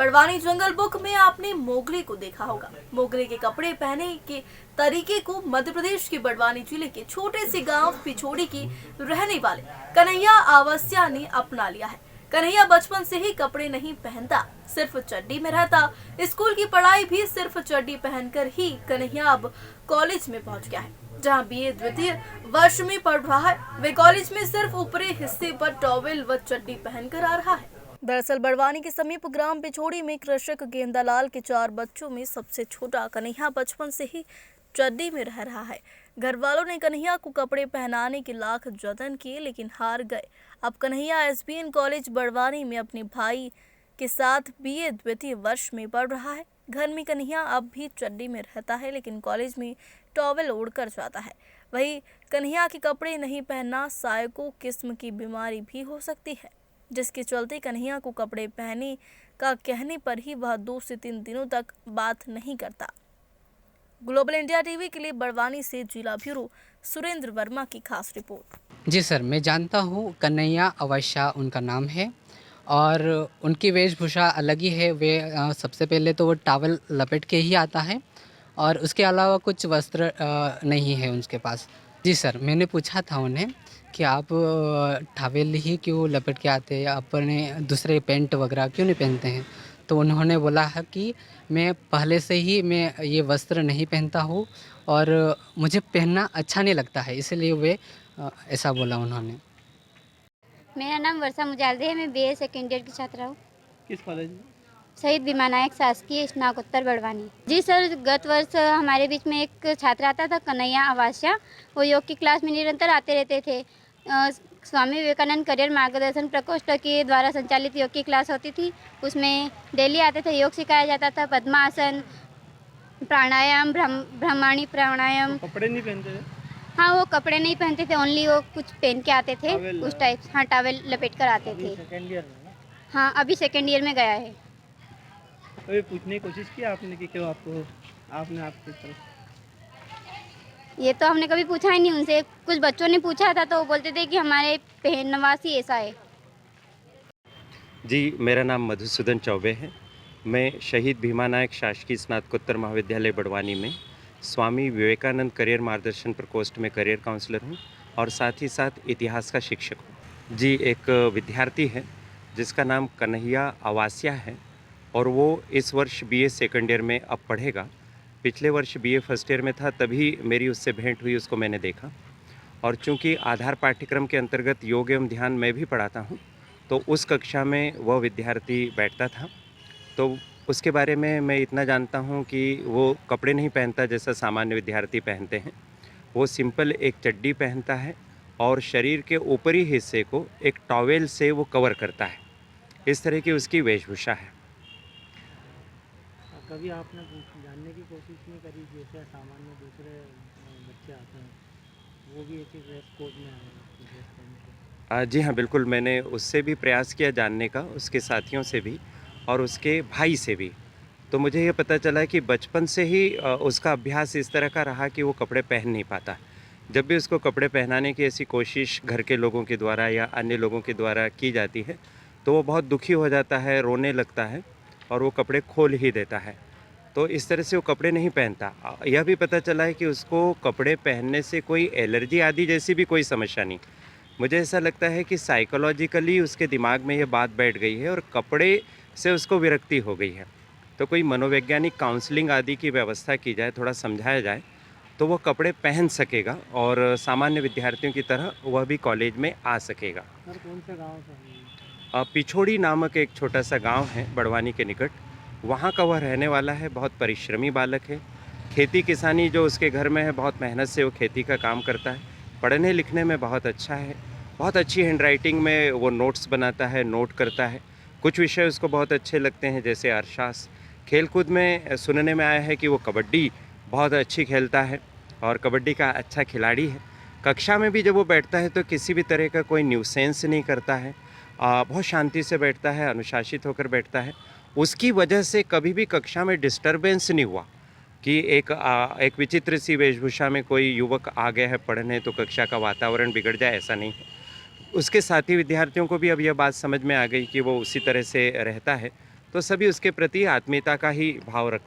बड़वानी जंगल book में आपने मोगरे को देखा होगा। मोगरे के कपड़े पहने के तरीके को मध्य प्रदेश के बड़वानी जिले के छोटे से गांव पिछोड़ी की रहने वाले कन्हैया अवस्थिया ने अपना लिया है। कन्हैया बचपन से ही कपड़े नहीं पहनता, सिर्फ चड्डी में रहता। स्कूल की पढ़ाई भी सिर्फ चड्डी पहनकर ही कन्हैया अब कॉलेज में पहुंच गया है, जहां बीए द्वितीय वर्ष में पढ़ रहा है। वे कॉलेज में सिर्फ ऊपरी हिस्से पर टॉवेल व चड्डी पहनकर आ रहा है। दरअसल बड़वानी के समीप ग्राम पिछोड़ी में कृषक गेंदालाल के 4 बच्चों में सबसे छोटा कन्हैया बचपन से ही चड्डी में रह रहा है। घर वालों ने कन्हैया को कपड़े पहनाने के लाख जतन किए, लेकिन हार गए। अब कन्हैया एसबीएन कॉलेज बड़वानी में अपने भाई के साथ बीए द्वितीय वर्ष में पढ़ रहा है। घर में कन्हैया अब भी चड्डी में रहता है, लेकिन कॉलेज में टॉवेल ओढ़कर जाता है। वही कन्हैया के कपड़े नहीं पहनना साइको किस्म की बीमारी भी हो सकती है, जिसके चलते कन्हैया को कपड़े पहने का कहने पर ही वह 2 से 3 दिनों तक बात नहीं करता। ग्लोबल इंडिया टीवी के लिए बड़वानी से जिला ब्यूरो सुरेंद्र वर्मा की खास रिपोर्ट। जी सर, मैं जानता हूँ कन्हैया अवस्थिया उनका नाम है और उनकी वेशभूषा अलग ही है। वे सबसे पहले तो वो टॉवल लपेट के ही आता है और उसके अलावा कुछ वस्त्र नहीं है उनके पास। जी सर, मैंने पूछा था उन्हें कि आप टॉवेल ही क्यों लपेट के आते हैं, अपने दूसरे पैंट वगैरह क्यों नहीं पहनते हैं। तो उन्होंने बोला है कि मैं पहले से ही मैं ये वस्त्र नहीं पहनता हूँ और मुझे पहनना अच्छा नहीं लगता है, इसलिए वे ऐसा बोला उन्होंने। मेरा नाम वर्षा मुजालदे है। मैं बीए सेकेंड ईयर की छात्रा हूँ। किस कॉलेज में? शहीद भीमा नायक शासकीय स्नातकोत्तर बड़वानी। जी सर, गत वर्ष हमारे बीच में एक छात्र आता था कन्हैया अवस्थिया। वो योग की क्लास में निरंतर आते रहते थे। स्वामी विवेकानंद करियर मार्गदर्शन प्रकोष्ठ के द्वारा संचालित योग की क्लास होती थी, उसमें डेली आते थे। योग सिखाया जाता था, पद्मासन, प्राणायाम, ब्रह्माणी प्राणायाम। कपड़े नहीं पहनते थे? हाँ, वो कपड़े नहीं पहनते थे, ओनली वो कुछ पहन के आते थे उस टाइप। हाँ, टॉवेल लपेट कर आते थे। सेकेंड ईयर में? हाँ, अभी सेकेंड ईयर में गया है। कभी पूछने की कोशिश की आपने कि क्यों आपको आपने आपकी तरफ? ये तो हमने कभी पूछा ही नहीं उनसे। कुछ बच्चों ने पूछा था तो वो बोलते थे कि हमारे पहनवास ही ऐसा है। जी, मेरा नाम मधुसूदन चौबे है। मैं शहीद भीमा नायक शासकीय स्नातकोत्तर महाविद्यालय बड़वानी में स्वामी विवेकानंद करियर मार्गदर्शन प्रकोष्ठ में करियर काउंसलर हूँ और साथ ही साथ इतिहास का शिक्षक हूँ। जी, एक विद्यार्थी है जिसका नाम कन्हैया अवस्थिया है और वो इस वर्ष बीए सेकंड ईयर में अब पढ़ेगा। पिछले वर्ष बीए फर्स्ट ईयर में था, तभी मेरी उससे भेंट हुई, उसको मैंने देखा। और चूँकि आधार पाठ्यक्रम के अंतर्गत योग एवं ध्यान मैं भी पढ़ाता हूँ, तो उस कक्षा में वह विद्यार्थी बैठता था। तो उसके बारे में मैं इतना जानता हूँ कि वो कपड़े नहीं पहनता जैसा सामान्य विद्यार्थी पहनते हैं। वो सिंपल एक चड्डी पहनता है और शरीर के ऊपरी हिस्से को एक टॉवेल से वो कवर करता है। इस तरह की उसकी वेशभूषा है। कभी आपने जानने की कोशिश नहीं करी जैसे सामान्य दूसरे बच्चे आते हैं, वो भी एक ही ड्रेस कोड में आए ड्रेस पहन के? जी हाँ, बिल्कुल, मैंने उससे भी प्रयास किया जानने का, उसके साथियों से भी और उसके भाई से भी। तो मुझे ये पता चला कि बचपन से ही उसका अभ्यास इस तरह का रहा कि वो कपड़े पहन नहीं पाता। जब भी उसको कपड़े पहनाने की ऐसी कोशिश घर के लोगों के द्वारा या अन्य लोगों के द्वारा की जाती है, तो वो बहुत दुखी हो जाता है, रोने लगता है और वो कपड़े खोल ही देता है। तो इस तरह से वो कपड़े नहीं पहनता। यह भी पता चला है कि उसको कपड़े पहनने से कोई एलर्जी आदि जैसी भी कोई समस्या नहीं। मुझे ऐसा लगता है कि साइकोलॉजिकली उसके दिमाग में ये बात बैठ गई है और कपड़े से उसको विरक्ति हो गई है। तो कोई मनोवैज्ञानिक काउंसलिंग आदि की व्यवस्था की जाए, थोड़ा समझाया जाए, तो वह कपड़े पहन सकेगा और सामान्य विद्यार्थियों की तरह वह भी कॉलेज में आ सकेगा। सर, कौन से गाँव से? पिछोड़ी नामक एक छोटा सा गांव है बड़वानी के निकट, वहाँ का वह रहने वाला है। बहुत परिश्रमी बालक है। खेती किसानी जो उसके घर में है, बहुत मेहनत से वो खेती का काम करता है। पढ़ने लिखने में बहुत अच्छा है, बहुत अच्छी हैंडराइटिंग में वो नोट्स बनाता है, नोट करता है। कुछ विषय उसको बहुत अच्छे लगते हैं जैसे अर्थशास्त्र। खेलकूद में सुनने में आया है कि वो कबड्डी बहुत अच्छी खेलता है और कबड्डी का अच्छा खिलाड़ी है। कक्षा में भी जब वो बैठता है तो किसी भी तरह का कोई न्यूसेंस नहीं करता है, बहुत शांति से बैठता है, अनुशासित होकर बैठता है। उसकी वजह से कभी भी कक्षा में डिस्टरबेंस नहीं हुआ कि एक विचित्र सी वेशभूषा में कोई युवक आ गया है पढ़ने तो कक्षा का वातावरण बिगड़ जाए, ऐसा नहीं है। उसके साथी विद्यार्थियों को भी अब यह बात समझ में आ गई कि वो उसी तरह से रहता है तो सभी उसके प्रति आत्मीयता का ही भाव रखते